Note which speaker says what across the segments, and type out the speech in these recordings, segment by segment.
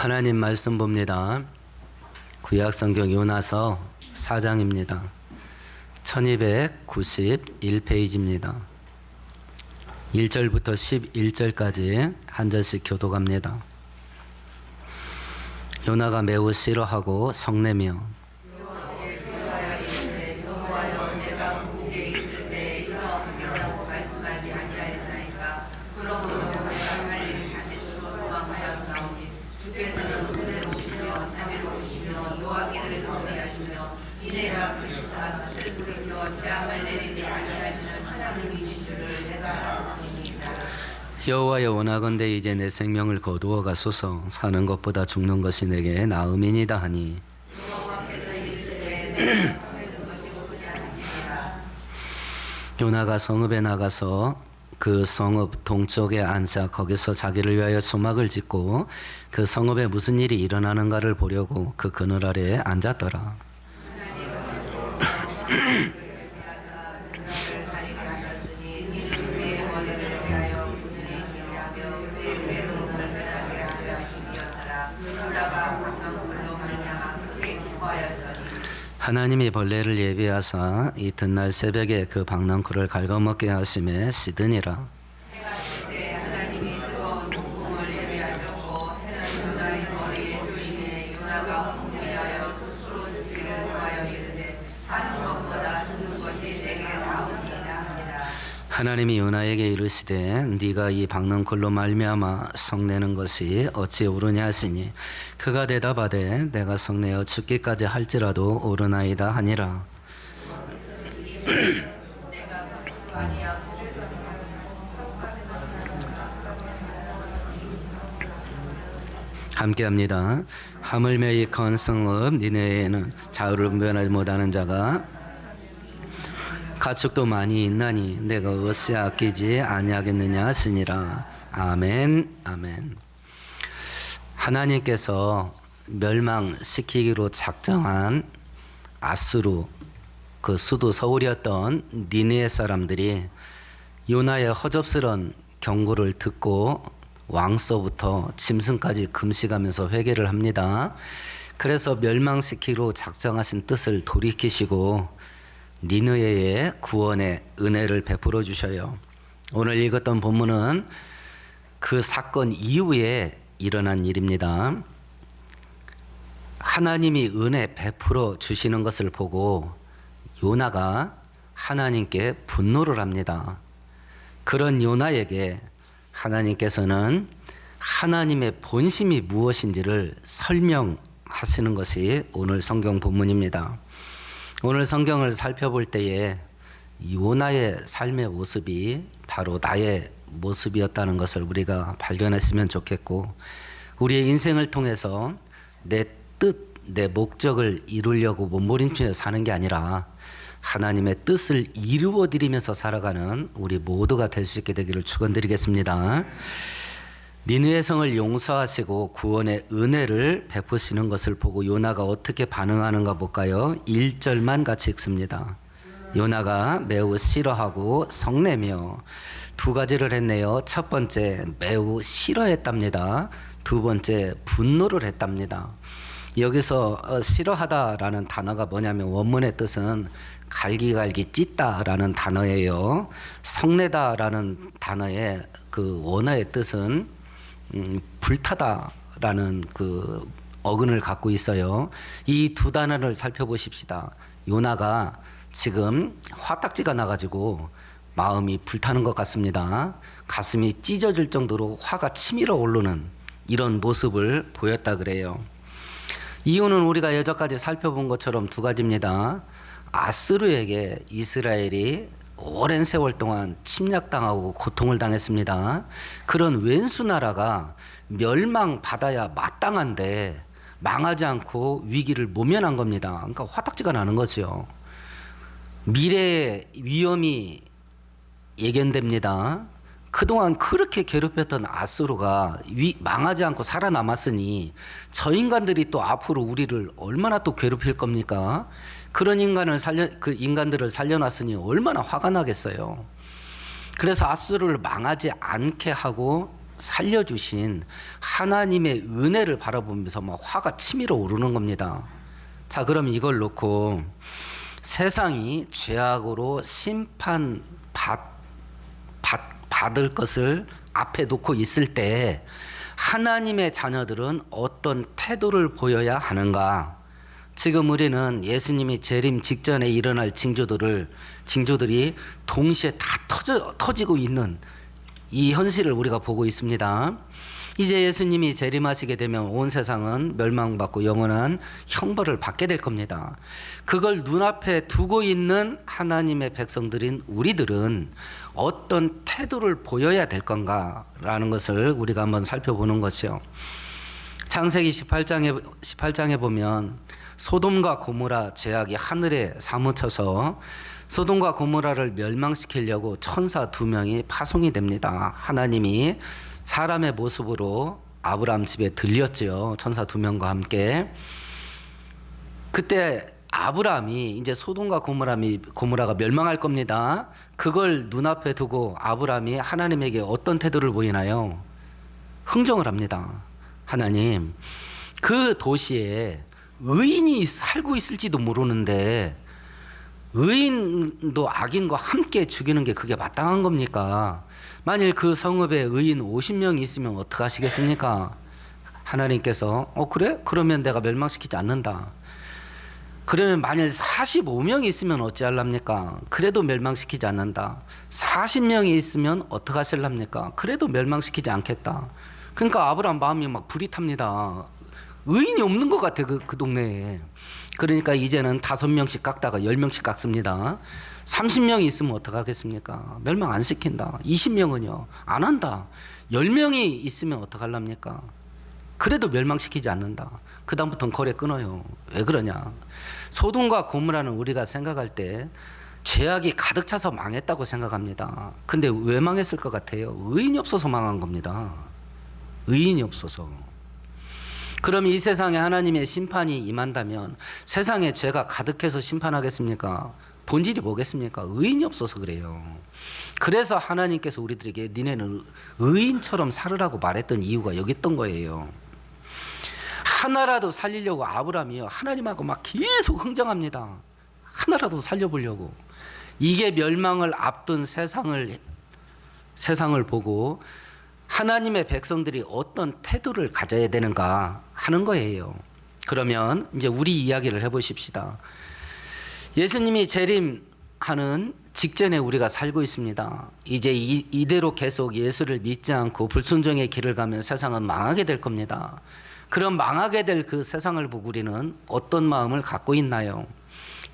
Speaker 1: 하나님 말씀 봅니다. 구약성경 요나서 4장입니다. 1291페이지입니다. 1절부터 11절까지 한 절씩 교독합니다. 요나가 매우 싫어하고 성내며 여호와여, 원하건대 이제 내 생명을 거두어 가소서. 사는 것보다 죽는 것이 내게 나음이니이다 하니 요나가 성읍에 나가서 그 성읍 동쪽에 앉아 거기서 자기를 위하여 소막을 짓고 그 성읍에 무슨 일이 일어나는가를 보려고 그 그늘 아래에 앉았더라. 하나님이 벌레를 예비하사 이튿날 새벽에 그 박넝쿨을 갉아먹게 하심에 시드니라. 하나님이 요나에게 이르시되 네가 이 박넝쿨로 말미암아 성내는 것이 어찌 옳으냐 하시니 그가 대답하되 내가 성내어 죽기까지 할지라도 옳으나이다 하니라. 함께합니다. 하물며 이 큰 성읍 니네에는 자유를 분별하지 못하는 자가 가축도 많이 있나니 내가 어찌 아끼지 아니하겠느냐 하시니라. 아멘. 아멘. 하나님께서 멸망시키기로 작정한 아수르, 그 수도 서울이었던 니느웨 사람들이 요나의 허접스런 경고를 듣고 왕서부터 짐승까지 금식하면서 회개를 합니다. 그래서 멸망시키기로 작정하신 뜻을 돌이키시고 니느웨의 구원의 은혜를 베풀어 주셔요. 오늘 읽었던 본문은 그 사건 이후에 일어난 일입니다. 하나님이 은혜 베풀어 주시는 것을 보고 요나가 하나님께 분노를 합니다. 그런 요나에게 하나님께서는 하나님의 본심이 무엇인지를 설명하시는 것이 오늘 성경 본문입니다. 오늘 성경을 살펴볼 때에 요나의 삶의 모습이 바로 나의 모습이었다는 것을 우리가 발견했으면 좋겠고, 우리의 인생을 통해서 내 뜻, 내 목적을 이루려고 몸부림치며 사는 게 아니라 하나님의 뜻을 이루어드리면서 살아가는 우리 모두가 될 수 있게 되기를 축원드리겠습니다. 니느웨 성을 용서하시고 구원의 은혜를 베푸시는 것을 보고 요나가 어떻게 반응하는가 볼까요? 1절만 같이 읽습니다. 요나가 매우 싫어하고 성내며 두 가지를 했네요. 첫 번째, 매우 싫어했답니다. 두 번째, 분노를 했답니다. 여기서 싫어하다라는 단어가 뭐냐면 원문의 뜻은 갈기갈기 찢다라는 단어예요. 성내다라는 단어의 그 원어의 뜻은 불타다라는 그 어근을 갖고 있어요. 이 두 단어를 살펴보십시다. 요나가 지금 화딱지가 나가지고 마음이 불타는 것 같습니다. 가슴이 찢어질 정도로 화가 치밀어 오르는 이런 모습을 보였다 그래요. 이유는 우리가 여태까지 살펴본 것처럼 두 가지입니다. 아수르에게 이스라엘이 오랜 세월 동안 침략당하고 고통을 당했습니다. 그런 왼수 나라가 멸망받아야 마땅한데 망하지 않고 위기를 모면한 겁니다. 그러니까 화딱지가 나는 거죠. 미래의 위험이 예견됩니다. 그동안 그렇게 괴롭혔던 아수르가 망하지 않고 살아남았으니 저 인간들이 또 앞으로 우리를 얼마나 또 괴롭힐 겁니까? 그런 그 인간들을 살려놨으니 얼마나 화가 나겠어요. 그래서 아수르를 망하지 않게 하고 살려주신 하나님의 은혜를 바라보면서 막 화가 치밀어 오르는 겁니다. 자, 그럼 이걸 놓고 세상이 죄악으로 받을 것을 앞에 놓고 있을 때 하나님의 자녀들은 어떤 태도를 보여야 하는가? 지금 우리는 예수님이 재림 직전에 일어날 징조들이 동시에 다 터지고 있는 이 현실을 우리가 보고 있습니다. 이제 예수님이 재림하시게 되면 온 세상은 멸망받고 영원한 형벌을 받게 될 겁니다. 그걸 눈앞에 두고 있는 하나님의 백성들인 우리들은 어떤 태도를 보여야 될 건가라는 것을 우리가 한번 살펴보는 것이요. 창세기 18장에 보면 소돔과 고모라 죄악이 하늘에 사무쳐서 소돔과 고모라를 멸망시키려고 천사 2명이 파송이 됩니다. 하나님이 사람의 모습으로 아브라함 집에 들렸죠. 천사 2명과 함께. 그때 아브라함이 이제 소돔과 고모라가 멸망할 겁니다. 그걸 눈앞에 두고 아브라함이 하나님에게 어떤 태도를 보이나요? 흥정을 합니다. 하나님, 그 도시에 의인이 살고 있을지도 모르는데 의인도 악인과 함께 죽이는 게 그게 마땅한 겁니까? 만일 그 성읍에 의인 50명이 있으면 어떡하시겠습니까? 하나님께서 그래? 그러면 내가 멸망시키지 않는다. 그러면 만일 45명이 있으면 어찌할랍니까? 그래도 멸망시키지 않는다. 40명이 있으면 어떡하실랍니까? 그래도 멸망시키지 않겠다. 그러니까 아브라함 마음이 막 불이 탑니다. 의인이 없는 것 같아, 그 동네에. 그러니까 이제는 5명씩 깎다가 10명씩 깎습니다. 30명이 있으면 어떡하겠습니까? 멸망 안 시킨다. 20명은요? 안 한다. 10명이 있으면 어떡할랍니까? 그래도 멸망시키지 않는다. 그 다음부터는 거래 끊어요. 왜 그러냐? 소돔과 고모라는 우리가 생각할 때 죄악이 가득 차서 망했다고 생각합니다. 근데 왜 망했을 것 같아요? 의인이 없어서 망한 겁니다. 의인이 없어서. 그럼 이 세상에 하나님의 심판이 임한다면 세상에 죄가 가득해서 심판하겠습니까? 본질이 뭐겠습니까? 의인이 없어서 그래요. 그래서 하나님께서 우리들에게 니네는 의인처럼 살으라고 말했던 이유가 여기 있던 거예요. 하나라도 살리려고 아브라함이요, 하나님하고 막 계속 흥정합니다. 하나라도 살려보려고. 이게 멸망을 앞둔 세상을 보고 하나님의 백성들이 어떤 태도를 가져야 되는가 하는 거예요. 그러면 이제 우리 이야기를 해보십시다. 예수님이 재림하는 직전에 우리가 살고 있습니다. 이제 이대로 계속 예수를 믿지 않고 불순종의 길을 가면 세상은 망하게 될 겁니다. 그럼 망하게 될 그 세상을 보고 우리는 어떤 마음을 갖고 있나요?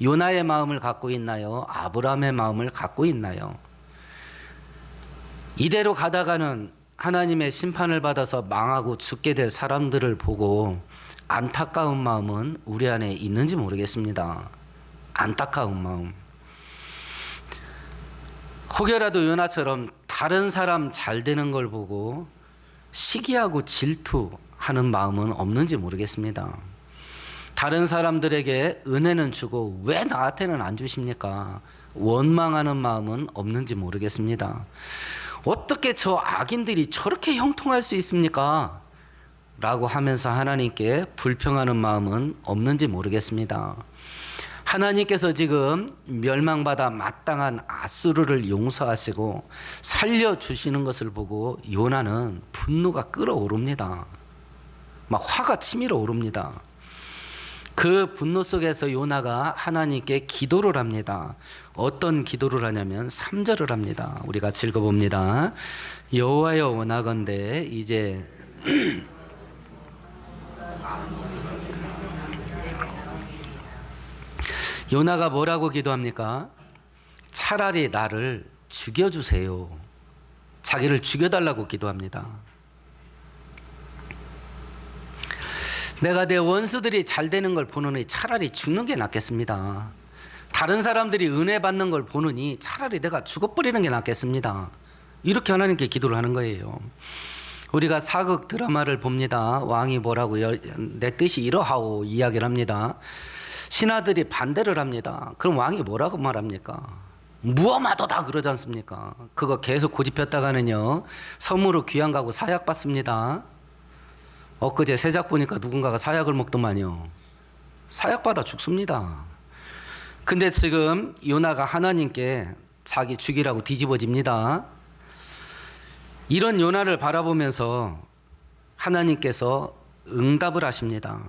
Speaker 1: 요나의 마음을 갖고 있나요? 아브라함의 마음을 갖고 있나요? 이대로 가다가는 하나님의 심판을 받아서 망하고 죽게 될 사람들을 보고 안타까운 마음은 우리 안에 있는지 모르겠습니다. 안타까운 마음. 혹여라도 요나처럼 다른 사람 잘 되는 걸 보고 시기하고 질투하는 마음은 없는지 모르겠습니다. 다른 사람들에게 은혜는 주고 왜 나한테는 안 주십니까? 원망하는 마음은 없는지 모르겠습니다. 어떻게 저 악인들이 저렇게 형통할 수 있습니까? 라고 하면서 하나님께 불평하는 마음은 없는지 모르겠습니다. 하나님께서 지금 멸망받아 마땅한 아수르를 용서하시고 살려주시는 것을 보고 요나는 분노가 끓어오릅니다. 막 화가 치밀어 오릅니다. 그 분노 속에서 요나가 하나님께 기도를 합니다. 어떤 기도를 하냐면 3절을 합니다. 우리 같이 읽어봅니다. 여호와여 원하건대 이제 요나가 뭐라고 기도합니까? 차라리 나를 죽여주세요. 자기를 죽여달라고 기도합니다. 내가 내 원수들이 잘 되는 걸 보느니 차라리 죽는 게 낫겠습니다. 다른 사람들이 은혜 받는 걸 보느니 차라리 내가 죽어버리는 게 낫겠습니다. 이렇게 하나님께 기도를 하는 거예요. 우리가 사극 드라마를 봅니다. 왕이 뭐라고요? 내 뜻이 이러하오 이야기를 합니다. 신하들이 반대를 합니다. 그럼 왕이 뭐라고 말합니까? 무엄하도다 그러지 않습니까? 그거 계속 고집했다가는요 섬으로 귀양 가고 사약 받습니다. 엊그제 세작 보니까 누군가가 사약을 먹더만요. 사약 받아 죽습니다. 근데 지금 요나가 하나님께 자기 죽이라고 뒤집어집니다. 이런 요나를 바라보면서 하나님께서 응답을 하십니다.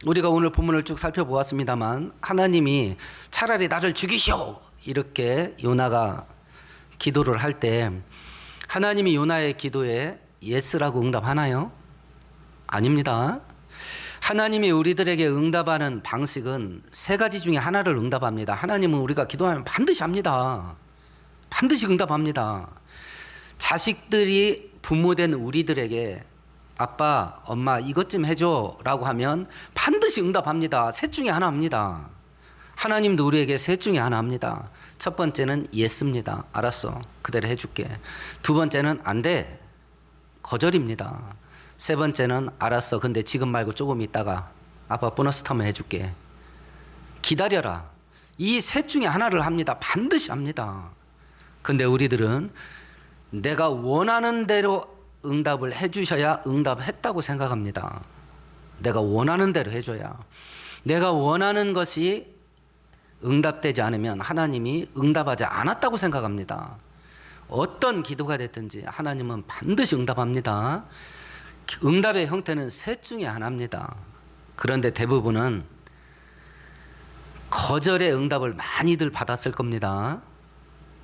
Speaker 1: 우리가 오늘 본문을 쭉 살펴보았습니다만 하나님이 차라리 나를 죽이시오 이렇게 요나가 기도를 할 때 하나님이 요나의 기도에 예스라고 응답하나요? 아닙니다. 하나님이 우리들에게 응답하는 방식은 세 가지 중에 하나를 응답합니다. 하나님은 우리가 기도하면 반드시 합니다. 반드시 응답합니다. 자식들이 부모된 우리들에게 아빠, 엄마 이것 좀 해줘 라고 하면 반드시 응답합니다. 셋 중에 하나 합니다. 하나님도 우리에게 셋 중에 하나 합니다. 첫 번째는 예스입니다. 알았어. 그대로 해줄게. 두 번째는 안 돼. 거절입니다. 세 번째는 알았어. 근데 지금 말고 조금 있다가 아빠 보너스 타면 해줄게. 기다려라. 이 셋 중에 하나를 합니다. 반드시 합니다. 근데 우리들은 내가 원하는 대로 응답을 해주셔야 응답했다고 생각합니다. 내가 원하는 대로 해줘야. 내가 원하는 것이 응답되지 않으면 하나님이 응답하지 않았다고 생각합니다. 어떤 기도가 됐든지 하나님은 반드시 응답합니다. 응답의 형태는 셋 중에 하나입니다. 그런데 대부분은 거절의 응답을 많이들 받았을 겁니다.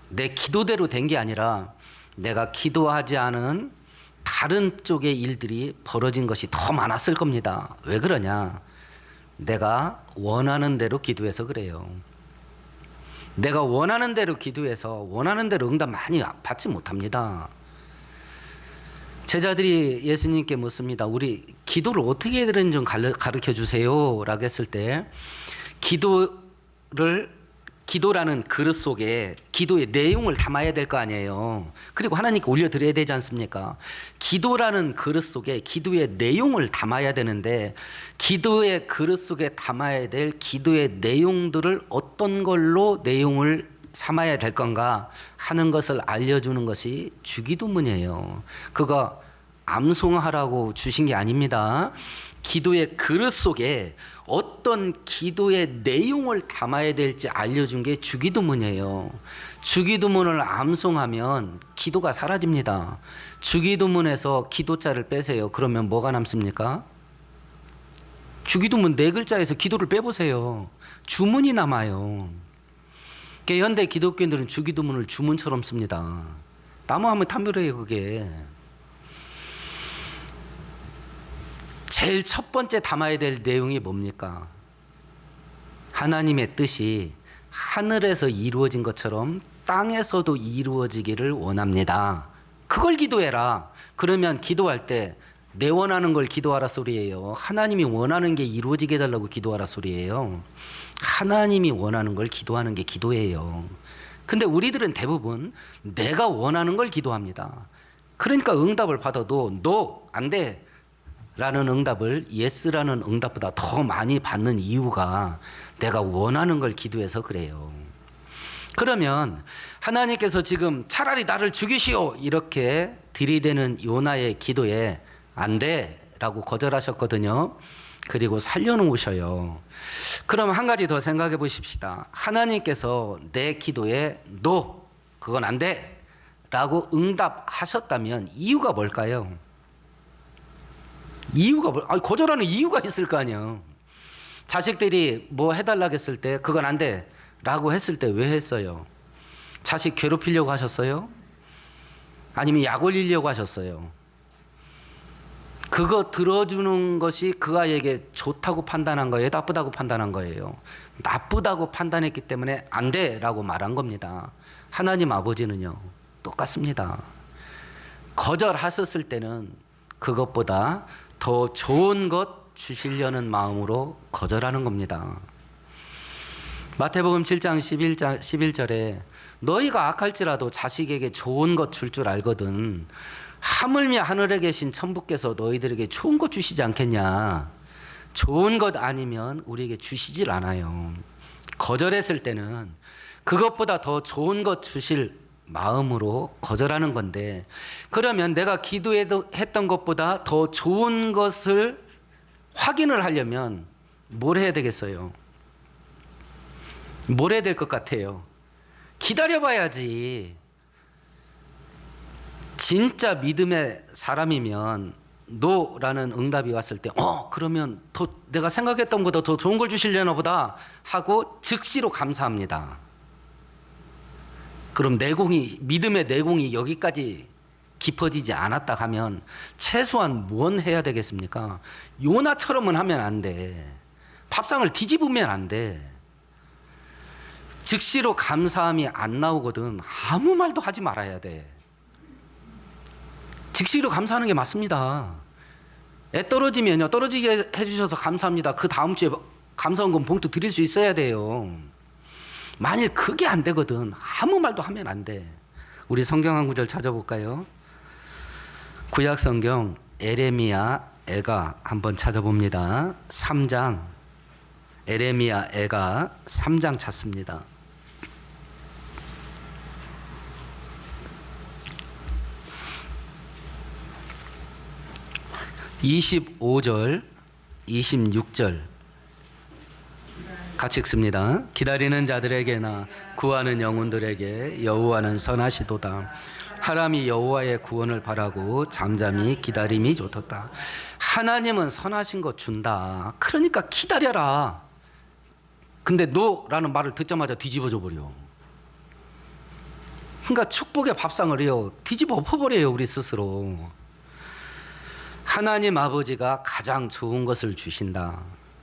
Speaker 1: 내 기도대로 된 게 아니라 내가 기도하지 않은 다른 쪽의 일들이 벌어진 것이 더 많았을 겁니다. 왜 그러냐? 내가 원하는 대로 기도해서 그래요. 내가 원하는 대로 기도해서 원하는 대로 응답 많이 받지 못합니다. 제자들이 예수님께 묻습니다. 우리 기도를 어떻게 해야 되는지 좀 가르쳐 주세요 라고 했을 때 기도라는 그릇 속에 기도의 내용을 담아야 될 거 아니에요. 그리고 하나님께 올려드려야 되지 않습니까? 기도라는 그릇 속에 기도의 내용을 담아야 되는데 기도의 그릇 속에 담아야 될 기도의 내용들을 어떤 걸로 내용을 삼아야 될 건가 하는 것을 알려주는 것이 주기도문이에요. 그거 암송하라고 주신 게 아닙니다. 기도의 그릇 속에 어떤 기도의 내용을 담아야 될지 알려준 게 주기도문이에요. 주기도문을 암송하면 기도가 사라집니다. 주기도문에서 기도자를 빼세요. 그러면 뭐가 남습니까? 주기도문 4글자에서 기도를 빼보세요. 주문이 남아요. 현대 기독교인들은 주기도문을 주문처럼 씁니다. 나무하면 탐묘래요 그게. 제일 첫 번째 담아야 될 내용이 뭡니까? 하나님의 뜻이 하늘에서 이루어진 것처럼 땅에서도 이루어지기를 원합니다. 그걸 기도해라. 그러면 기도할 때 내 원하는 걸 기도하라 소리예요. 하나님이 원하는 게 이루어지게 해달라고 기도하라 소리예요. 하나님이 원하는 걸 기도하는 게 기도예요. 근데 우리들은 대부분 내가 원하는 걸 기도합니다. 그러니까 응답을 받아도 너 안 돼 라는 응답을 예스라는 응답보다 더 많이 받는 이유가 내가 원하는 걸 기도해서 그래요. 그러면 하나님께서 지금 차라리 나를 죽이시오 이렇게 들이대는 요나의 기도에 안 돼 라고 거절하셨거든요. 그리고 살려놓으셔요. 그럼 한 가지 더 생각해 보십시다. 하나님께서 내 기도에 너 그건 안 돼 라고 응답하셨다면 이유가 뭘까요? 거절하는 이유가 있을 거 아니에요. 자식들이 뭐 해달라고 했을 때 그건 안 돼 라고 했을 때 왜 했어요? 자식 괴롭히려고 하셨어요? 아니면 약 올리려고 하셨어요? 그거 들어주는 것이 그 아이에게 좋다고 판단한 거예요? 나쁘다고 판단한 거예요? 나쁘다고 판단했기 때문에 안 돼 라고 말한 겁니다. 하나님 아버지는요 똑같습니다. 거절하셨을 때는 그것보다 더 좋은 것 주시려는 마음으로 거절하는 겁니다. 마태복음 7장 11절에 너희가 악할지라도 자식에게 좋은 것 줄 줄 알거든 하물며 하늘에 계신 천부께서 너희들에게 좋은 것 주시지 않겠냐. 좋은 것 아니면 우리에게 주시질 않아요. 거절했을 때는 그것보다 더 좋은 것 주실 마음으로 거절하는 건데, 그러면 내가 기도했던 것보다 더 좋은 것을 확인을 하려면 뭘 해야 되겠어요? 뭘 해야 될 것 같아요? 기다려봐야지. 진짜 믿음의 사람이면 노라는 응답이 왔을 때 그러면 더 내가 생각했던 것보다 더 좋은 걸 주시려나 보다 하고 즉시로 감사합니다. 그럼 믿음의 내공이 여기까지 깊어지지 않았다 하면 최소한 뭔 해야 되겠습니까? 요나처럼은 하면 안 돼. 밥상을 뒤집으면 안 돼. 즉시로 감사함이 안 나오거든 아무 말도 하지 말아야 돼. 즉시로 감사하는 게 맞습니다. 애 떨어지면요, 떨어지게 해주셔서 감사합니다. 그 다음 주에 감사원금 봉투 드릴 수 있어야 돼요. 만일 그게 안 되거든 아무 말도 하면 안 돼. 우리 성경 한 구절 찾아볼까요? 구약 성경 에레미야 애가 한번 찾아봅니다. 3장 에레미야 애가 3장 찾습니다. 25절, 26절 같이 읽습니다. 기다리는 자들에게나 구하는 영혼들에게 여호와는 선하시도다. 사람이 여호와의 구원을 바라고 잠잠히 기다림이 좋도다. 하나님은 선하신 것 준다. 그러니까 기다려라. 근데 노라는 말을 듣자마자 뒤집어져 버려. 그러니까 축복의 밥상을요 뒤집어 엎어버려요 우리 스스로. 하나님 아버지가 가장 좋은 것을 주신다.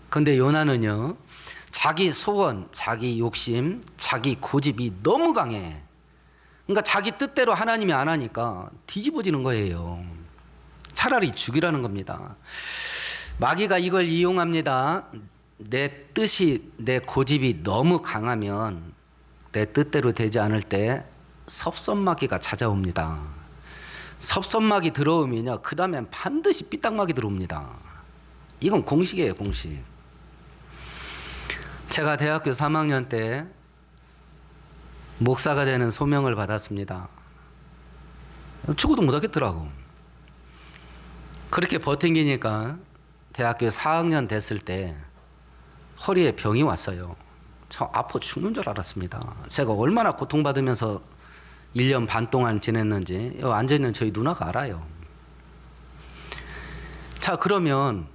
Speaker 1: 그런데 요나는요 자기 소원, 자기 욕심, 자기 고집이 너무 강해. 그러니까 자기 뜻대로 하나님이 안 하니까 뒤집어지는 거예요. 차라리 죽이라는 겁니다. 마귀가 이걸 이용합니다. 내 뜻이, 내 고집이 너무 강하면 내 뜻대로 되지 않을 때 섭섭마귀가 찾아옵니다. 섭섭마귀 들어오면요 그 다음엔 반드시 삐딱마귀 들어옵니다. 이건 공식이에요, 공식. 제가 대학교 3학년 때 목사가 되는 소명을 받았습니다. 죽어도 못하겠더라고. 그렇게 버팅기니까 대학교 4학년 됐을 때 허리에 병이 왔어요. 저 아파 죽는 줄 알았습니다. 제가 얼마나 고통받으면서 1년 반 동안 지냈는지 여기 앉아있는 저희 누나가 알아요. 자, 그러면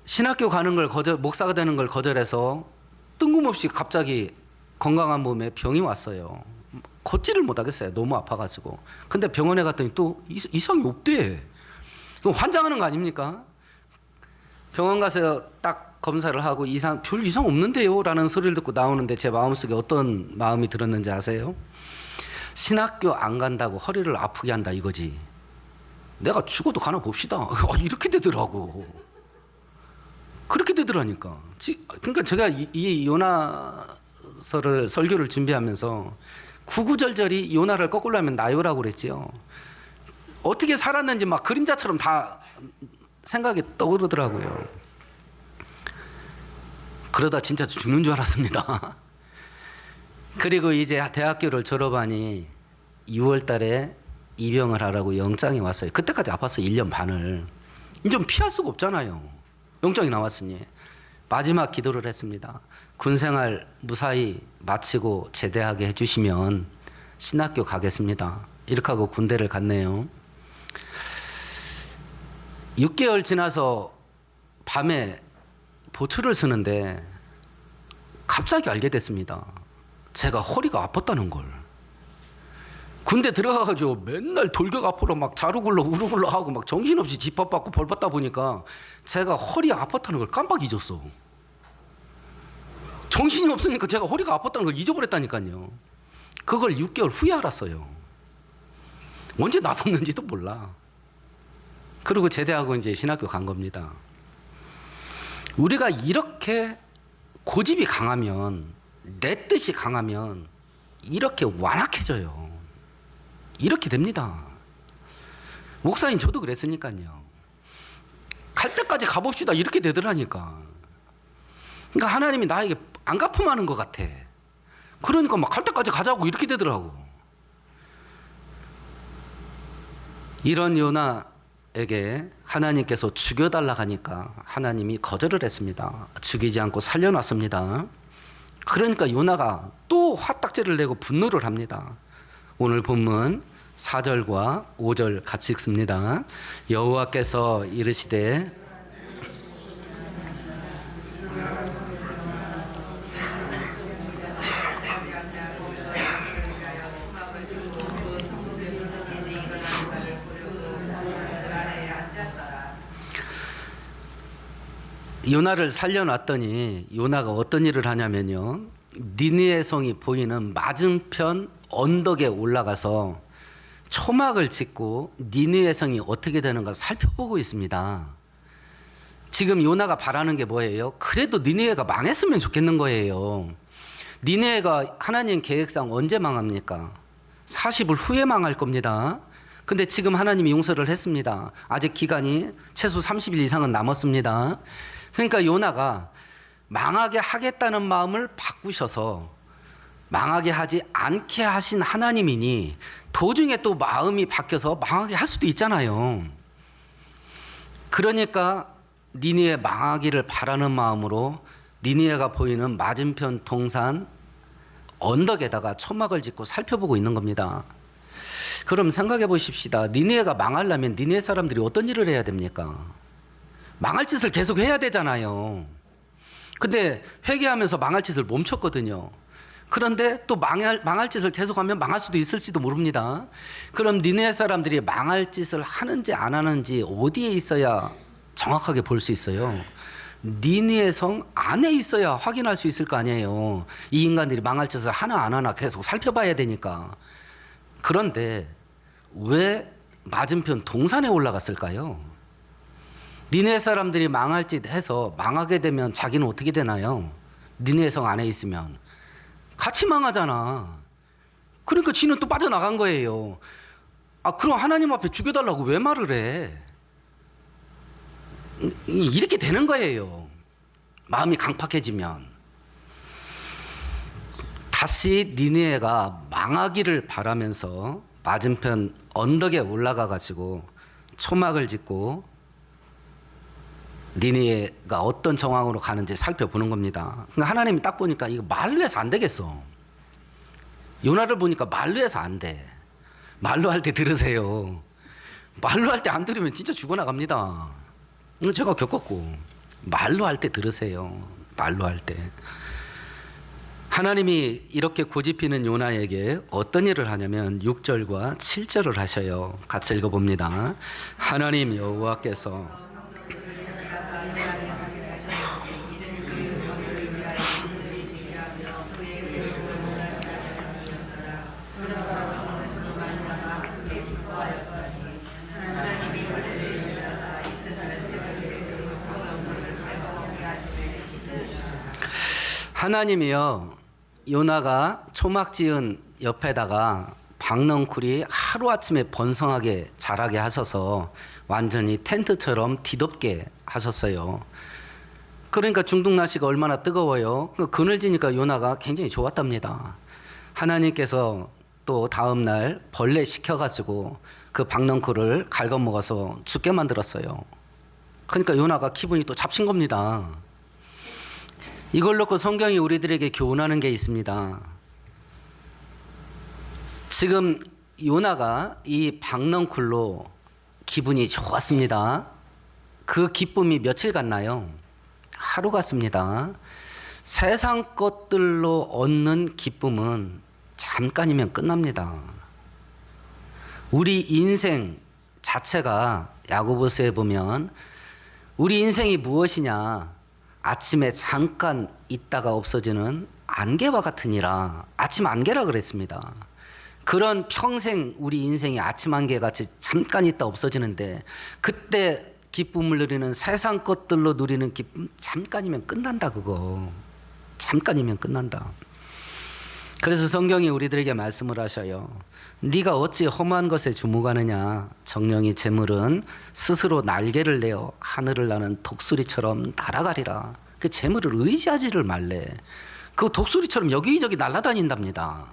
Speaker 1: 신학교 가는 걸 목사가 되는 걸 거절해서 뜬금없이 갑자기 건강한 몸에 병이 왔어요. 걷지를 못하겠어요. 너무 아파가지고. 근데 병원에 갔더니 또 이상이 없대. 그럼 환장하는 거 아닙니까? 병원 가서 딱 검사를 하고 별 이상 없는데요 라는 소리를 듣고 나오는데 제 마음속에 어떤 마음이 들었는지 아세요? 신학교 안 간다고 허리를 아프게 한다 이거지. 내가 죽어도 가나 봅시다. 이렇게 되더라고. 그렇게 되더라니까. 그러니까 제가 이 요나서를 설교를 준비하면서 구구절절히 요나를 거꾸로 하면 나요라고 그랬지요. 어떻게 살았는지 막 그림자처럼 다 생각이 떠오르더라고요. 그러다 진짜 죽는 줄 알았습니다. 그리고 이제 대학교를 졸업하니 6월 달에 입영을 하라고 영장이 왔어요. 그때까지 아팠어요. 1년 반을. 좀 피할 수가 없잖아요. 영장이 나왔으니. 마지막 기도를 했습니다. 군생활 무사히 마치고 제대하게 해주시면 신학교 가겠습니다. 이렇게 하고 군대를 갔네요. 6개월 지나서 밤에 보초를 쓰는데 갑자기 알게 됐습니다. 제가 허리가 아팠다는 걸. 군대 들어가가지고 맨날 돌격 앞으로 막 자루굴러 우르굴러 하고 막 정신없이 집합받고 벌 받다 보니까 제가 허리 아팠다는 걸 깜빡 잊었어. 정신이 없으니까 제가 허리가 아팠다는 걸 잊어버렸다니까요. 그걸 6개월 후에 알았어요. 언제 나섰는지도 몰라. 그리고 제대하고 이제 신학교 간 겁니다. 우리가 이렇게 고집이 강하면, 내 뜻이 강하면 이렇게 완악해져요. 이렇게 됩니다. 목사님 저도 그랬으니까요. 갈 때까지 가봅시다 이렇게 되더라니까. 그러니까 하나님이 나에게 안 갚음하는 것 같아. 그러니까 막 갈 때까지 가자고 이렇게 되더라고. 이런 요나에게 하나님께서 죽여달라 하니까 하나님이 거절을 했습니다. 죽이지 않고 살려놨습니다. 그러니까 요나가 또 화딱지를 내고 분노를 합니다. 오늘 본문 4절과 5절 같이 읽습니다. 여호와께서 이르시되 요나를 살려놨더니 요나가 어떤 일을 하냐면요, 니느웨 성이 보이는 맞은편 언덕에 올라가서 초막을 짓고 니느웨 성이 어떻게 되는가 살펴보고 있습니다. 지금 요나가 바라는 게 뭐예요? 그래도 니느웨가 망했으면 좋겠는 거예요. 니느웨가 하나님 계획상 언제 망합니까? 40일 후에 망할 겁니다. 근데 지금 하나님이 용서를 했습니다. 아직 기간이 최소 30일 이상은 남았습니다. 그러니까 요나가 망하게 하겠다는 마음을 바꾸셔서 망하게 하지 않게 하신 하나님이니 도중에 또 마음이 바뀌어서 망하게 할 수도 있잖아요. 그러니까 니느웨 망하기를 바라는 마음으로 니느웨가 보이는 맞은편 동산 언덕에다가 초막을 짓고 살펴보고 있는 겁니다. 그럼 생각해 보십시다. 니느웨가 망하려면 니느웨 사람들이 어떤 일을 해야 됩니까? 망할 짓을 계속 해야 되잖아요. 근데 회개하면서 망할 짓을 멈췄거든요. 그런데 또 망할 짓을 계속하면 망할 수도 있을지도 모릅니다. 그럼 니느웨 사람들이 망할 짓을 하는지 안 하는지 어디에 있어야 정확하게 볼 수 있어요? 니느웨 성 안에 있어야 확인할 수 있을 거 아니에요. 이 인간들이 망할 짓을 하나 안 하나 계속 살펴봐야 되니까. 그런데 왜 맞은편 동산에 올라갔을까요? 니느웨 사람들이 망할 짓 해서 망하게 되면 자기는 어떻게 되나요? 니느웨 성 안에 있으면 같이 망하잖아. 그러니까 지는 또 빠져나간 거예요. 아, 그럼 하나님 앞에 죽여달라고 왜 말을 해? 이렇게 되는 거예요. 마음이 강팍해지면. 다시 니느웨가 망하기를 바라면서 맞은편 언덕에 올라가 가지고 초막을 짓고 니느웨가 어떤 정황으로 가는지 살펴보는 겁니다. 그러니까 하나님이 딱 보니까 이거 말로 해서 안 되겠어. 요나를 보니까 말로 해서 안 돼. 말로 할 때 들으세요. 말로 할 때 안 들으면 진짜 죽어나갑니다. 이거 제가 겪었고. 말로 할 때 들으세요. 말로 할 때. 하나님이 이렇게 고집피는 요나에게 어떤 일을 하냐면 6절과 7절을 하셔요. 같이 읽어봅니다. 하나님 여호와께서 하나님이요, 요나가 초막 지은 옆에다가 박넝쿨이 하루아침에 번성하게 자라게 하셔서 완전히 텐트처럼 뒤덮게 하셨어요. 그러니까 중동날씨가 얼마나 뜨거워요. 그늘지니까 요나가 굉장히 좋았답니다. 하나님께서 또 다음날 벌레 시켜가지고 그 박넝쿨을 갉아먹어서 죽게 만들었어요. 그러니까 요나가 기분이 또 잡친 겁니다. 이걸 놓고 성경이 우리들에게 교훈하는 게 있습니다. 지금 요나가 이 박넝쿨로 기분이 좋았습니다. 그 기쁨이 며칠 갔나요? 하루 갔습니다. 세상 것들로 얻는 기쁨은 잠깐이면 끝납니다. 우리 인생 자체가 야고보서에 보면 우리 인생이 무엇이냐? 아침에 잠깐 있다가 없어지는 안개와 같으니라. 아침 안개라 그랬습니다. 그런 평생 우리 인생이 아침 안개 같이 잠깐 있다 없어지는데 그때 기쁨을 누리는 세상 것들로 누리는 기쁨 잠깐이면 끝난다. 그거 잠깐이면 끝난다. 그래서 성경이 우리들에게 말씀을 하셔요. 네가 어찌 험한 것에 주목하느냐. 정령이 재물은 스스로 날개를 내어 하늘을 나는 독수리처럼 날아가리라. 그 재물을 의지하지를 말래. 그 독수리처럼 여기저기 날아다닌답니다.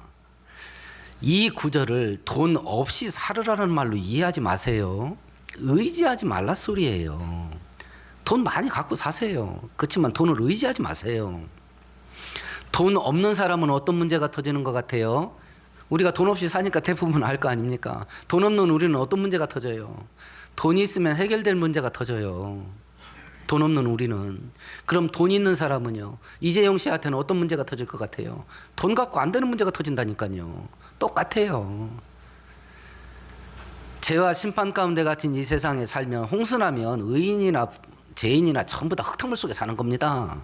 Speaker 1: 이 구절을 돈 없이 살으라는 말로 이해하지 마세요. 의지하지 말라 소리예요. 돈 많이 갖고 사세요. 그렇지만 돈을 의지하지 마세요. 돈 없는 사람은 어떤 문제가 터지는 것 같아요? 우리가 돈 없이 사니까 대부분 알 거 아닙니까? 돈 없는 우리는 어떤 문제가 터져요? 돈이 있으면 해결될 문제가 터져요. 돈 없는 우리는. 그럼 돈 있는 사람은요? 이재용 씨한테는 어떤 문제가 터질 것 같아요? 돈 갖고 안 되는 문제가 터진다니까요. 똑같아요. 죄와 심판 가운데 갇힌 이 세상에 살면 홍수나면 의인이나 죄인이나 전부 다 흙탕물 속에 사는 겁니다.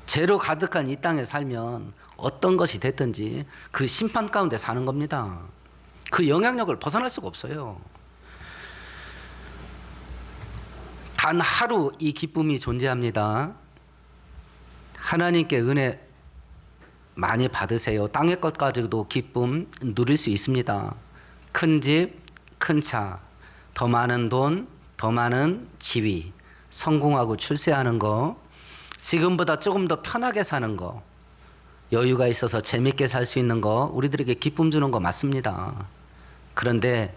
Speaker 1: 죄로 가득한 이 땅에 살면 어떤 것이 됐든지 그 심판 가운데 사는 겁니다. 그 영향력을 벗어날 수가 없어요. 단 하루 이 기쁨이 존재합니다. 하나님께 은혜 많이 받으세요. 땅의 것 가지고도 기쁨 누릴 수 있습니다. 큰 집, 큰 차, 더 많은 돈, 더 많은 지위, 성공하고 출세하는 거, 지금보다 조금 더 편하게 사는 거, 여유가 있어서 재밌게 살 수 있는 거, 우리들에게 기쁨 주는 거 맞습니다. 그런데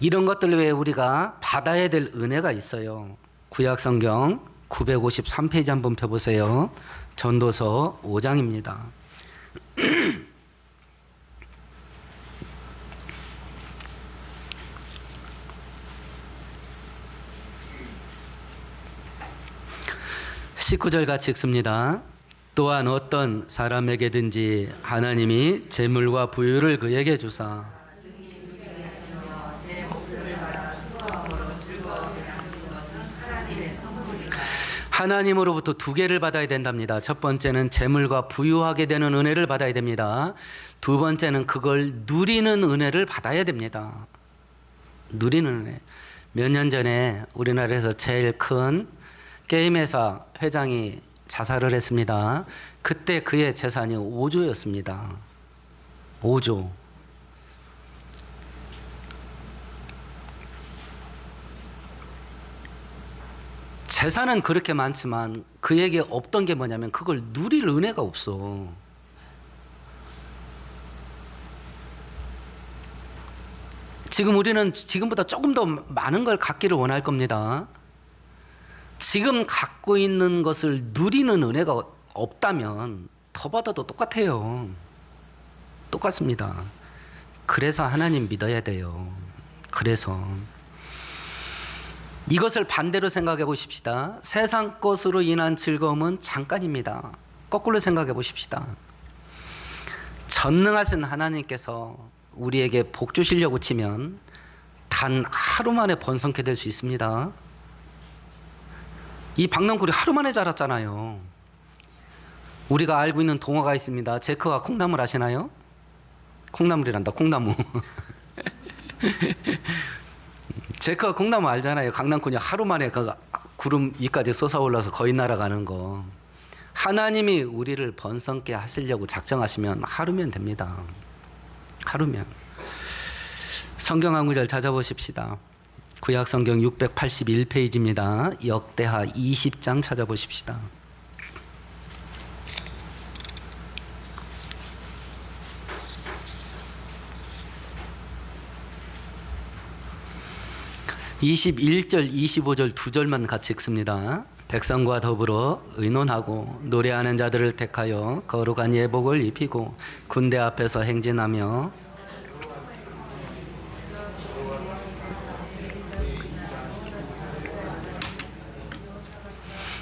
Speaker 1: 이런 것들 외에 우리가 받아야 될 은혜가 있어요. 구약성경 953페이지 한번 펴보세요. 전도서 5장입니다. (19절) 같이 읽습니다. 또한 어떤 사람에게든지 하나님이 재물과 부유를 그에게 주사 하나님으로부터 두 개를 받아야 된답니다. 첫 번째는 재물과 부유하게 되는 은혜를 받아야 됩니다. 두 번째는 그걸 누리는 은혜를 받아야 됩니다. 누리는 은혜. 몇 년 전에 우리나라에서 제일 큰 게임회사 회장이 자살을 했습니다. 그때 그의 재산이 5조였습니다. 5조. 재산은 그렇게 많지만 그에게 없던 게 뭐냐면 그걸 누릴 은혜가 없어. 지금 우리는 지금보다 조금 더 많은 걸 갖기를 원할 겁니다. 지금 갖고 있는 것을 누리는 은혜가 없다면 더 받아도 똑같아요. 똑같습니다. 그래서 하나님 믿어야 돼요. 그래서 이것을 반대로 생각해 보십시다. 세상 것으로 인한 즐거움은 잠깐입니다. 거꾸로 생각해 보십시다. 전능하신 하나님께서 우리에게 복 주시려고 치면 단 하루 만에 번성케 될 수 있습니다. 이 박넝쿨이 하루 만에 자랐잖아요. 우리가 알고 있는 동화가 있습니다. 제크와 콩나물 아시나요? 콩나물이란다. 콩나무. 제크가 콩나무 알잖아요. 강낭콩이 하루 만에 그 구름 위까지 솟아올라서 거의 날아가는 거. 하나님이 우리를 번성케 하시려고 작정하시면 하루면 됩니다. 하루면. 성경 한 구절 찾아보십시다. 구약성경 681페이지입니다. 역대하 20장 찾아보십시다. (21절) (25절) 두 절만 같이 읽습니다. 백성과 더불어 의논하고 노래하는 자들을 택하여 거룩한 예복을 입히고 군대 앞에서 행진하며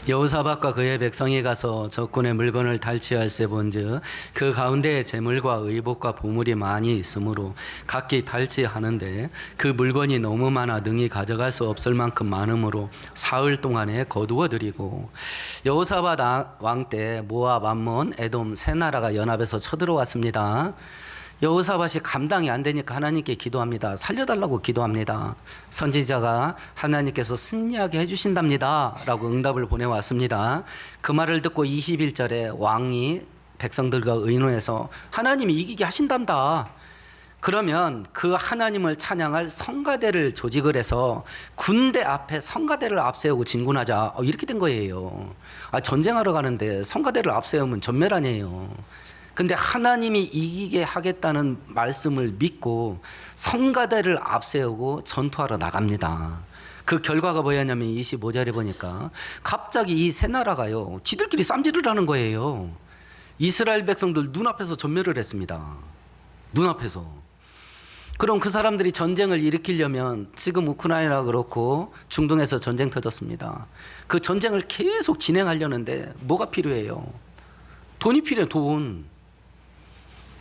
Speaker 1: 여호사밧과 그의 백성이 가서 적군의 물건을 탈취할세 본즉 그 가운데 재물과 의복과 보물이 많이 있으므로 각기 탈취하는데 그 물건이 너무 많아 능히 가져갈 수 없을 만큼 많으므로 사흘 동안에 거두어들이고 여호사밧 왕 때 모압, 암몬, 에돔 세 나라가 연합해서 쳐들어왔습니다. 여호사밧이 감당이 안 되니까 하나님께 기도합니다. 살려달라고 기도합니다. 선지자가 하나님께서 승리하게 해주신답니다 라고 응답을 보내왔습니다. 그 말을 듣고 21절에 왕이 백성들과 의논해서 하나님이 이기게 하신단다. 그러면 그 하나님을 찬양할 성가대를 조직을 해서 군대 앞에 성가대를 앞세우고 진군하자. 이렇게 된 거예요. 전쟁하러 가는데 성가대를 앞세우면 전멸 아니에요. 근데 하나님이 이기게 하겠다는 말씀을 믿고 성가대를 앞세우고 전투하러 나갑니다. 그 결과가 뭐였냐면 25절에 보니까 갑자기 이 세 나라가요, 지들끼리 쌈질을 하는 거예요. 이스라엘 백성들 눈앞에서 전멸을 했습니다. 눈앞에서. 그럼 그 사람들이 전쟁을 일으키려면 지금 우크라이나 그렇고 중동에서 전쟁 터졌습니다. 그 전쟁을 계속 진행하려는데 뭐가 필요해요? 돈이 필요해요. 돈.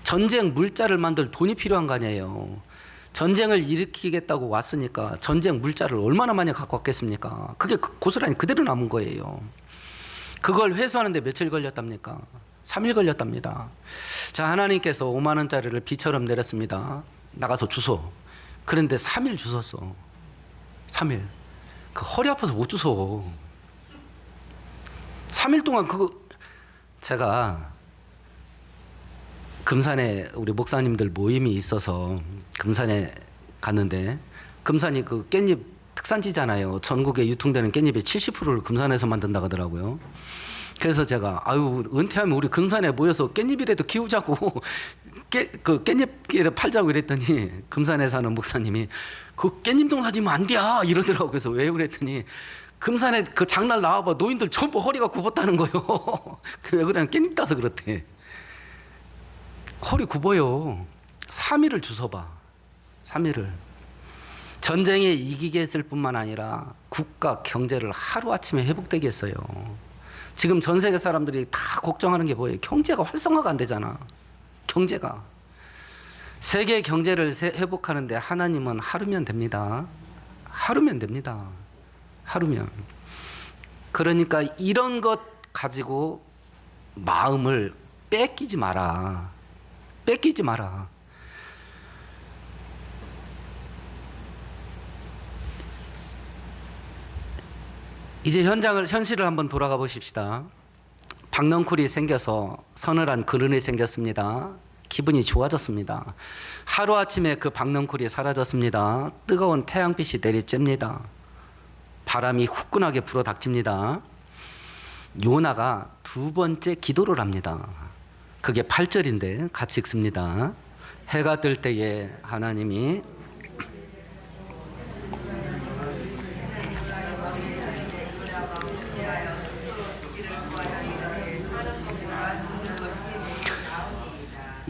Speaker 1: 전쟁 물자를 만들 돈이 필요한 거 아니에요. 전쟁을 일으키겠다고 왔으니까 전쟁 물자를 얼마나 많이 갖고 왔겠습니까? 그게 고스란히 그대로 남은 거예요. 그걸 회수하는데 며칠 걸렸답니까? 3일 걸렸답니다. 자, 하나님께서 5만 원짜리를 비처럼 내렸습니다. 나가서 주소. 그런데 3일 주웠어. 3일. 그 허리 아파서 못 주워. 3일 동안 그거. 제가 금산에 우리 목사님들 모임이 있어서 금산에 갔는데, 금산이 그 깻잎 특산지잖아요. 전국에 유통되는 깻잎의 70%를 금산에서 만든다고 하더라고요. 그래서 제가 은퇴하면 우리 금산에 모여서 깻잎이라도 키우자고 그 깻잎을 팔자고 이랬더니 금산에 사는 목사님이 그 깻잎동 사지면 안 돼 이러더라고요. 그래서 왜 그랬더니 금산에 그 장날 나와봐 노인들 전부 허리가 굽었다는 거예요. 왜 그냥 깻잎 따서 그렇대. 허리 굽어요. 3일을 주워봐. 3일을. 전쟁에 이기게 했을 뿐만 아니라 국가 경제를 하루아침에 회복되게 했어요. 지금 전 세계 사람들이 다 걱정하는 게 뭐예요? 경제가 활성화가 안 되잖아. 경제가. 세계 경제를 회복하는데 하나님은 하루면 됩니다. 하루면 됩니다. 하루면. 그러니까 이런 것 가지고 마음을 뺏기지 마라. 뺏기지 마라. 이제 현실을 한번 돌아가 보십시다. 박넝쿨이 생겨서 서늘한 그늘이 생겼습니다. 기분이 좋아졌습니다. 하루아침에 그 박넝쿨이 사라졌습니다. 뜨거운 태양빛이 내리쬐입니다. 바람이 후끈하게 불어 닥칩니다. 요나가 두 번째 기도를 합니다. 그게 8절인데 같이 읽습니다. 해가 뜰 때에 하나님이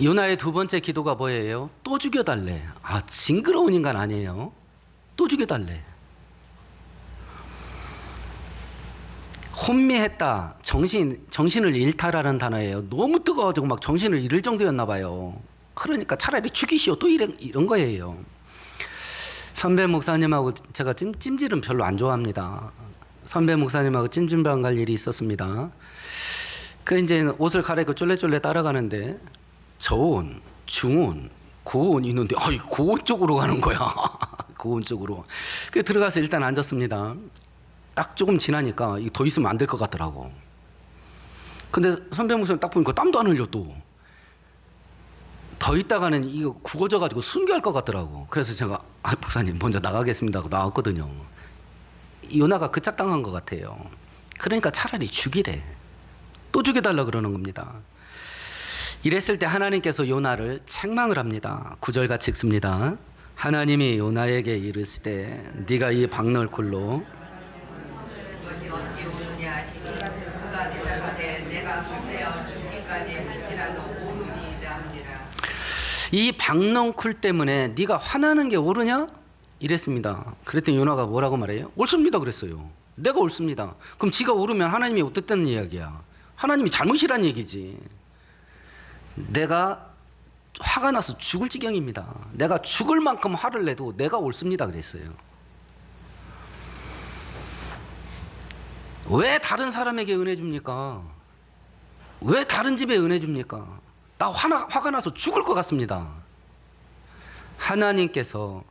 Speaker 1: 요나의 두 번째 기도가 뭐예요? 또 죽여달래. 징그러운 인간 아니에요. 또 죽여달래. 혼미했다. 정신을 잃다라는 단어예요. 너무 뜨거워지고 막 정신을 잃을 정도였나 봐요. 그러니까 차라리 죽이시오. 또 이런 거예요. 선배 목사님하고 제가 찜질은 별로 안 좋아합니다. 선배 목사님하고 찜질방 갈 일이 있었습니다. 그 이제 옷을 갈아입고 쫄래쫄래 따라가는데 저온, 중온, 고온 있는데 고온 쪽으로 가는 거야. 고온 쪽으로. 그 들어가서 일단 앉았습니다. 딱 조금 지나니까 더 있으면 안 될 것 같더라고. 근데 선배 목사님 딱 보니까 땀도 안 흘려 또. 더 있다가는 이거 구겨져가지고 순교할 것 같더라고. 그래서 제가 목사님 먼저 나가겠습니다 하고 나왔거든요. 요나가 그 짝당한 것 같아요. 그러니까 차라리 죽이래. 또 죽여달라 그러는 겁니다. 이랬을 때 하나님께서 요나를 책망을 합니다. 9절 같이 읽습니다. 하나님이 요나에게 이르시되 네가 이 박널쿨로 이 박넝쿨 때문에 네가 화나는 게 옳으냐? 이랬습니다. 그랬더니 요나가 뭐라고 말해요? 옳습니다 그랬어요. 내가 옳습니다. 그럼 지가 옳으면 하나님이 어땠다는 이야기야? 하나님이 잘못이란 얘기지. 내가 화가 나서 죽을 지경입니다. 내가 죽을 만큼 화를 내도 내가 옳습니다 그랬어요. 왜 다른 사람에게 은혜 줍니까? 왜 다른 집에 은혜 줍니까? 나 화가 나서 죽을 것 같습니다. 하나님께서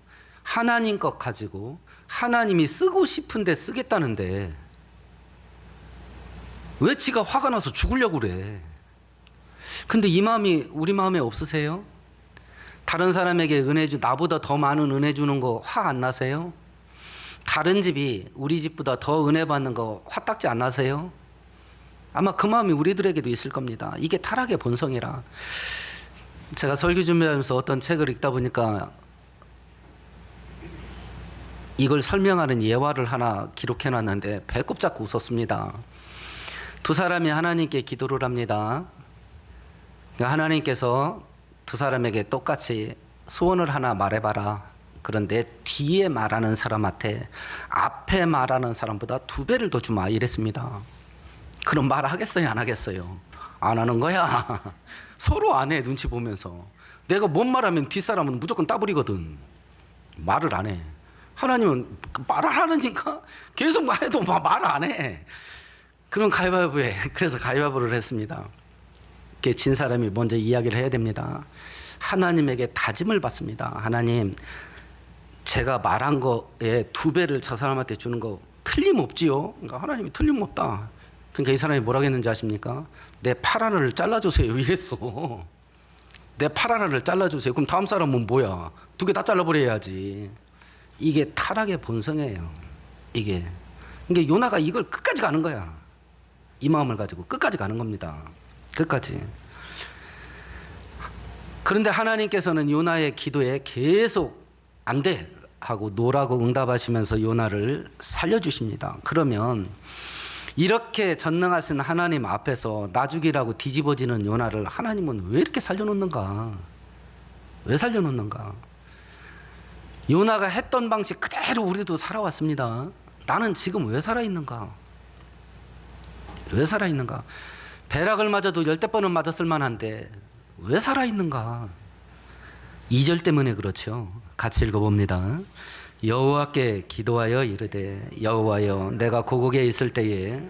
Speaker 1: 하나님 것 가지고 하나님이 쓰고 싶은데 쓰겠다는데 왜 지가 화가 나서 죽으려고 그래? 근데 이 마음이 우리 마음에 없으세요? 다른 사람에게 나보다 더 많은 은혜 주는 거 화 안 나세요? 다른 집이 우리 집보다 더 은혜 받는 거 화딱지 안 나세요? 아마 그 마음이 우리들에게도 있을 겁니다. 이게 타락의 본성이라. 제가 설교 준비하면서 어떤 책을 읽다 보니까 이걸 설명하는 예화를 하나 기록해 놨는데 배꼽 잡고 웃었습니다. 두 사람이 하나님께 기도를 합니다. 하나님께서 두 사람에게 똑같이 소원을 하나 말해봐라. 그런데 뒤에 말하는 사람한테 앞에 말하는 사람보다 2배를 더 주마 이랬습니다. 그럼 말하겠어요 안 하겠어요? 안 하는 거야. 서로 안 해. 눈치 보면서. 내가 뭔 말하면 뒷사람은 무조건 따버리거든. 말을 안 해. 하나님은 말을 하느니까 계속 해도 말 안 해. 그럼 가위바위보해. 그래서 가위바위보를 했습니다. 진 사람이 먼저 이야기를 해야 됩니다. 하나님에게 다짐을 받습니다. 하나님, 제가 말한 거에 2배를 저 사람한테 주는 거 틀림없지요? 그러니까 하나님이 틀림없다. 그러니까 이 사람이 뭐라고 했는지 아십니까? 내 팔 하나를 잘라주세요 이랬어. 내 팔 하나를 잘라주세요. 그럼 다음 사람은 뭐야? 2개 다 잘라버려야지. 이게 타락의 본성이에요. 이게. 그러니까 요나가 이걸 끝까지 가는 거야. 이 마음을 가지고 끝까지 가는 겁니다. 끝까지. 그런데 하나님께서는 요나의 기도에 계속 안 돼 하고 노라고 응답하시면서 요나를 살려주십니다. 그러면 이렇게 전능하신 하나님 앞에서 나 죽이라고 뒤집어지는 요나를 하나님은 왜 이렇게 살려놓는가? 왜 살려놓는가? 요나가 했던 방식 그대로 우리도 살아왔습니다. 나는 지금 왜 살아있는가? 왜 살아있는가? 배락을 맞아도 10번은 맞았을 만한데 왜 살아있는가? 2절 때문에 그렇죠. 같이 읽어봅니다. 여호와께 기도하여 이르되 여호와여 내가 고국에 있을 때에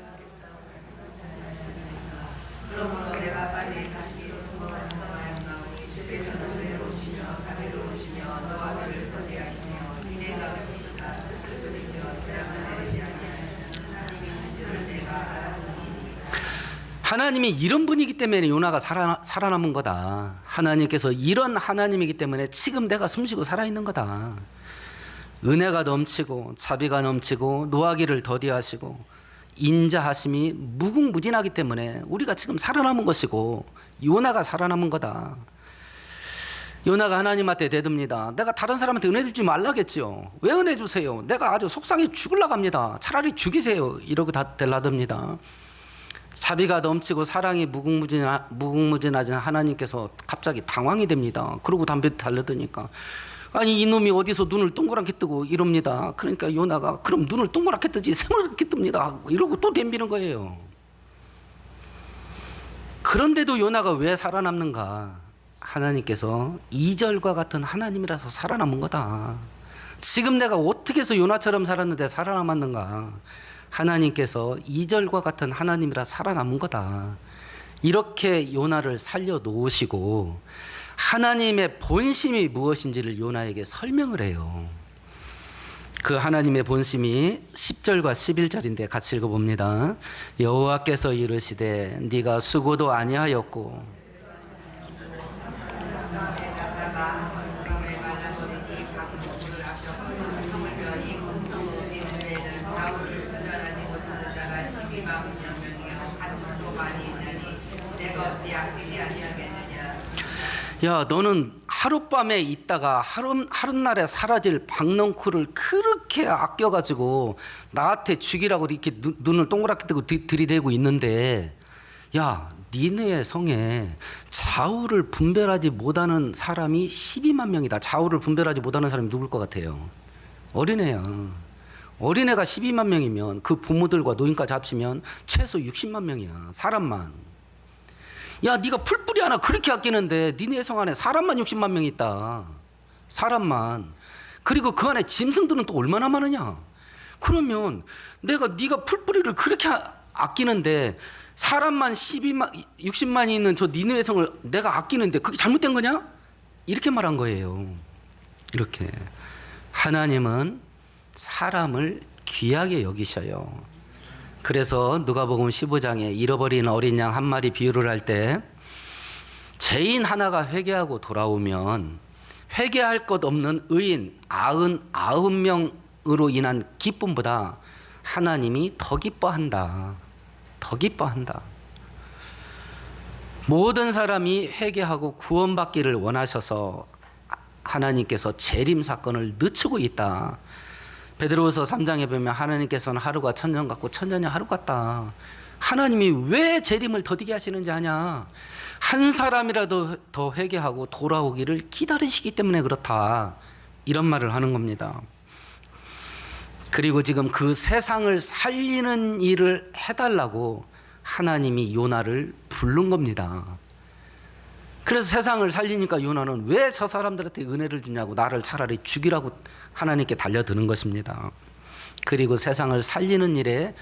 Speaker 1: 하나님이 이런 분이기 때문에 요나가 살아남은 거다. 하나님께서 이런 하나님이기 때문에 지금 내가 숨쉬고 살아있는 거다. 은혜가 넘치고 자비가 넘치고 노하기를 더디하시고 인자하심이 무궁무진하기 때문에 우리가 지금 살아남은 것이고 요나가 살아남은 거다. 요나가 하나님한테 대듭니다. 내가 다른 사람한테 은혜 주지 말라겠죠. 왜 은혜 주세요? 내가 아주 속상해 죽으려고 합니다. 차라리 죽이세요. 이러고 다 대라듭니다. 자비가 넘치고 사랑이 무궁무진하신 하나님께서 갑자기 당황이 됩니다. 그러고 담배 달려드니까 아니 이놈이 어디서 눈을 동그랗게 뜨고 이럽니다. 그러니까 요나가 그럼 눈을 동그랗게 뜨지 새물게 뜹니다. 이러고 또 덤비는 거예요. 그런데도 요나가 왜 살아남는가? 하나님께서 2절과 같은 하나님이라서 살아남은 거다. 지금 내가 어떻게 해서 요나처럼 살았는데 살아남았는가? 하나님께서 2절과 같은 하나님이라 살아남은 거다. 이렇게 요나를 살려놓으시고 하나님의 본심이 무엇인지를 요나에게 설명을 해요. 그 하나님의 본심이 10절과 11절인데 같이 읽어봅니다. 여호와께서 이르시되 네가 수고도 아니하였고 야 너는 하룻밤에 있다가 하룻날에 사라질 박넝쿨을 그렇게 아껴가지고 나한테 죽이라고 이렇게 눈을 동그랗게 뜨고 들이대고 있는데 야 니네 성에 좌우를 분별하지 못하는 사람이 12만 명이다. 좌우를 분별하지 못하는 사람이 누굴 것 같아요? 어린애야. 어린애가 12만 명이면 그 부모들과 노인까지 합치면 최소 60만 명이야. 사람만. 야 네가 풀뿌리 하나 그렇게 아끼는데 니네 성 안에 사람만 60만 명 있다. 사람만. 그리고 그 안에 짐승들은 또 얼마나 많으냐. 그러면 네가 풀뿌리를 그렇게 아끼는데 사람만 60만이 있는 저 니네 성을 내가 아끼는데 그게 잘못된 거냐? 이렇게 말한 거예요. 이렇게. 하나님은 사람을 귀하게 여기셔요. 그래서 누가복음 15장에 잃어버린 어린 양 한 마리 비유를 할 때 죄인 하나가 회개하고 돌아오면 회개할 것 없는 의인 99명으로 인한 기쁨보다 하나님이 더 기뻐한다. 더 기뻐한다. 모든 사람이 회개하고 구원받기를 원하셔서 하나님께서 재림 사건을 늦추고 있다. 베드로후서 3장에 보면 하나님께서는 하루가 천년 같고 천년이 하루 같다. 하나님이 왜 재림을 더디게 하시는지 아냐? 한 사람이라도 더 회개하고 돌아오기를 기다리시기 때문에 그렇다. 이런 말을 하는 겁니다. 그리고 지금 그 세상을 살리는 일을 해달라고 하나님이 요나를 부른 겁니다. 그래서 세상을 살리니까 요나는 왜 저 사람들한테 은혜를 주냐고 나를 차라리 죽이라고 하나님께 달려드는 것입니다. 그리고 세상을 살리는 일에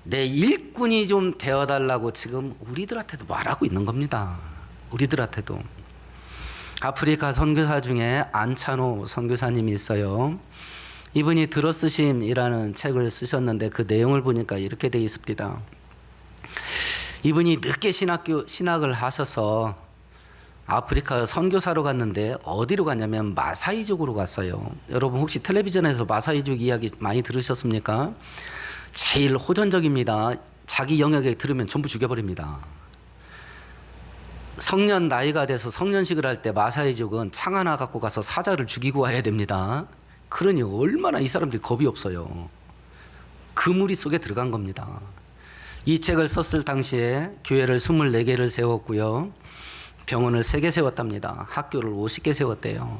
Speaker 1: 내 일꾼이 좀 되어달라고 지금 우리들한테도 말하고 있는 겁니다. 우리들한테도. 아프리카 선교사 중에 안찬호 선교사님이 있어요. 이분이 들어쓰심이라는 책을 쓰셨는데 그 내용을 보니까 이렇게 되어 있습니다. 이분이 늦게 신학을 하셔서 아프리카 선교사로 갔는데 어디로 갔냐면 마사이족으로 갔어요. 여러분 혹시 텔레비전에서 마사이족 이야기 많이 들으셨습니까? 제일 호전적입니다. 자기 영역에 들으면 전부 죽여버립니다. 성년 나이가 돼서 성년식을 할 때 마사이족은 창 하나 갖고 가서 사자를 죽이고 와야 됩니다. 그러니 얼마나 이 사람들이 겁이 없어요. 그 무리 속에 들어간 겁니다. 이 책을 썼을 당시에 교회를 24개를 세웠고요. 병원을 3개 세웠답니다. 학교를 50개 세웠대요.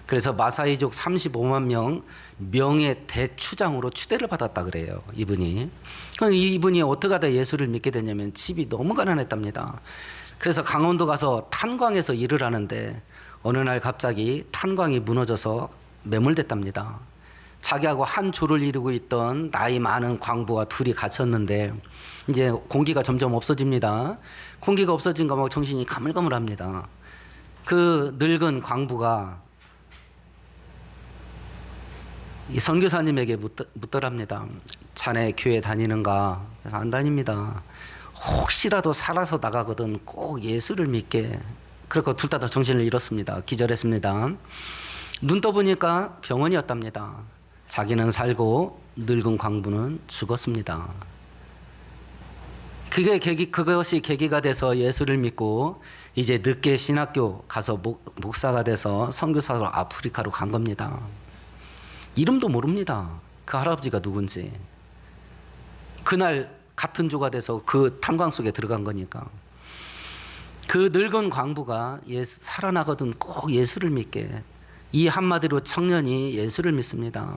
Speaker 1: 그래서 마사이족 35만 명 명예 대추장으로 추대를 받았다 그래요. 이분이. 이분이 어떻게 하다 예수를 믿게 됐냐면 집이 너무 가난했답니다. 그래서 강원도 가서 탄광에서 일을 하는데 어느 날 갑자기 탄광이 무너져서 매몰됐답니다. 자기하고 한 조를 이루고 있던 나이 많은 광부와 둘이 갇혔는데 이제 공기가 점점 없어집니다. 공기가 없어진 거막 정신이 가물가물합니다. 그 늙은 광부가 이 선교사님에게 묻더랍니다. 자네 교회 다니는가? 그래서 안 다닙니다. 혹시라도 살아서 나가거든 꼭 예수를 믿게. 그러고 둘 다 정신을 잃었습니다. 기절했습니다. 눈 떠보니까 병원이었답니다. 자기는 살고 늙은 광부는 죽었습니다. 그것이 계기가 돼서 예수를 믿고 이제 늦게 신학교 가서 목사가 돼서 선교사로 아프리카로 간 겁니다. 이름도 모릅니다. 그 할아버지가 누군지. 그날 같은 조가 돼서 그 탄광 속에 들어간 거니까. 그 늙은 광부가 살아나거든 꼭 예수를 믿게. 이 한마디로 청년이 예수를 믿습니다.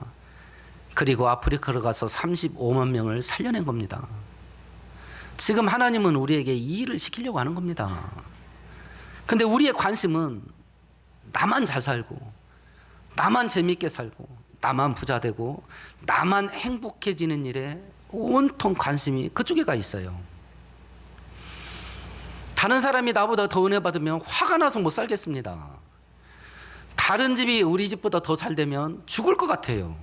Speaker 1: 그리고 아프리카로 가서 35만 명을 살려낸 겁니다. 지금 하나님은 우리에게 이 일을 시키려고 하는 겁니다. 근데 우리의 관심은 나만 잘 살고 나만 재밌게 살고 나만 부자 되고 나만 행복해지는 일에 온통 관심이 그쪽에 가 있어요. 다른 사람이 나보다 더 은혜 받으면 화가 나서 못 살겠습니다. 다른 집이 우리 집보다 더 잘 되면 죽을 것 같아요.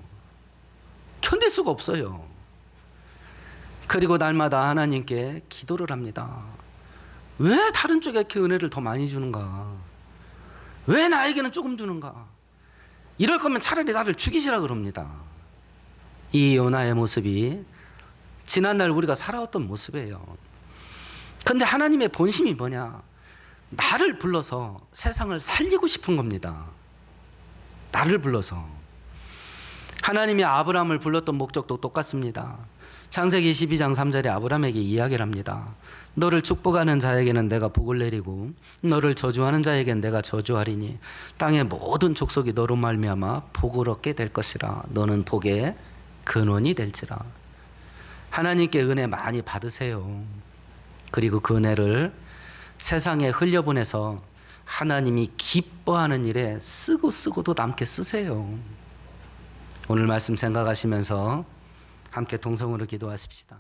Speaker 1: 견딜 수가 없어요. 그리고 날마다 하나님께 기도를 합니다. 왜 다른 쪽에 이렇게 은혜를 더 많이 주는가? 왜 나에게는 조금 주는가? 이럴 거면 차라리 나를 죽이시라 그럽니다. 이 요나의 모습이 지난날 우리가 살아왔던 모습이에요. 그런데 하나님의 본심이 뭐냐? 나를 불러서 세상을 살리고 싶은 겁니다. 나를 불러서. 하나님이 아브라함을 불렀던 목적도 똑같습니다. 창세기 12장 3절에 아브라함에게 이야기를 합니다. 너를 축복하는 자에게는 내가 복을 내리고 너를 저주하는 자에게는 내가 저주하리니 땅의 모든 족속이 너로 말미암아 복을 얻게 될 것이라. 너는 복의 근원이 될지라. 하나님께 은혜 많이 받으세요. 그리고 그 은혜를 세상에 흘려보내서 하나님이 기뻐하는 일에 쓰고도 남게 쓰세요. 오늘 말씀 생각하시면서 함께 동성으로 기도하십시다.